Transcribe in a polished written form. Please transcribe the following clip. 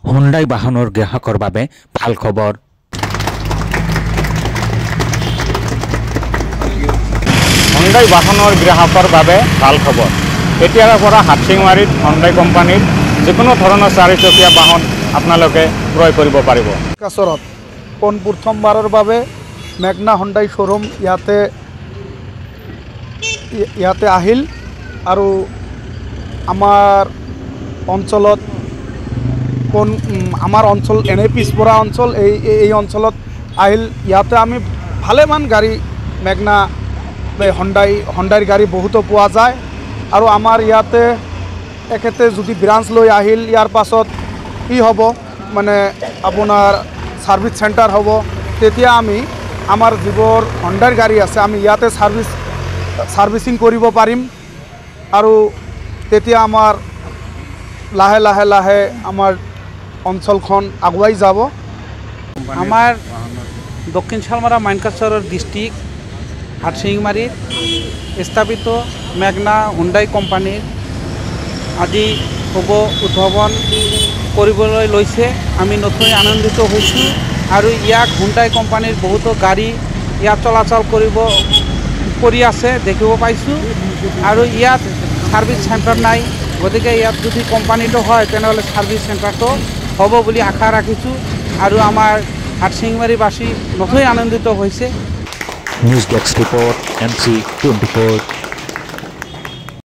Hyundai বাহনৰ গ্ৰাহকৰ বাবে ভাল খবৰ। হুণ্ডাই বাহনৰ গ্ৰাহকৰ বাবে ভাল খবৰ। এতিয়াৰ পৰা হাটশিঙাৰীত হুণ্ডাই কোম্পানীৰ যিকোনো ধৰণৰ চাৰিচকীয়া বাহন আপোনালোকে ক্ৰয় কৰিব পাৰিব। কাছৰত প্ৰথমবাৰৰ বাবে মেঘনা হুণ্ডাই শ্ব'ৰুম ইয়াতে আহিল আৰু আমাৰ অঞ্চলত আমাৰ অঞ্চল এনে পিছপৰা অঞ্চল এই অঞ্চলত আহিল। ইয়াতে আমি ভালেমান গাড়ী মেঘনা হুণ্ডাইৰ গাড়ী বহুতো পোৱা যায় আৰু আমাৰ ইয়াতে এখেতে যদি ব্ৰাঞ্চ লৈ আহিল ইয়াৰ পাছত কি হ'ব মানে আপোনাৰ সাৰ্ভিস চেণ্টাৰ হ'ব, তেতিয়া আমি আমাৰ যিবোৰ হুণ্ডাইৰ গাড়ী আছে আমি ইয়াতে সাৰ্ভিসিং কৰিব পাৰিম আৰু তেতিয়া আমাৰ লাহে লাহে আমাৰ অঞ্চলখন আগুৱাই যাব। আমাৰ দক্ষিণ শালমাৰা মাইনকাছাৰৰ ডিষ্ট্ৰিক্ট হাটশিঙাৰীত স্থাপিত মেঘনা হুণ্ডাই কোম্পানীৰ আজি শুভ উদ্ভাৱন কৰিবলৈ লৈছে। আমি নথৈ আনন্দিত হৈছোঁ আৰু ইয়াক হুণ্ডাই কোম্পানীৰ বহুতো গাড়ী ইয়াত চলাচল কৰি আছে দেখিব পাইছোঁ আৰু ইয়াত সাৰ্ভিস চেণ্টাৰ নাই, গতিকে ইয়াত যদি কোম্পানীটো হয় তেনেহ'লে সাৰ্ভিস চেণ্টাৰটো হ'ব বুলি আশা ৰাখিছোঁ আৰু আমাৰ হাটশিঙাৰীবাসী নথৈ আনন্দিত হৈছে। News desk report MC24।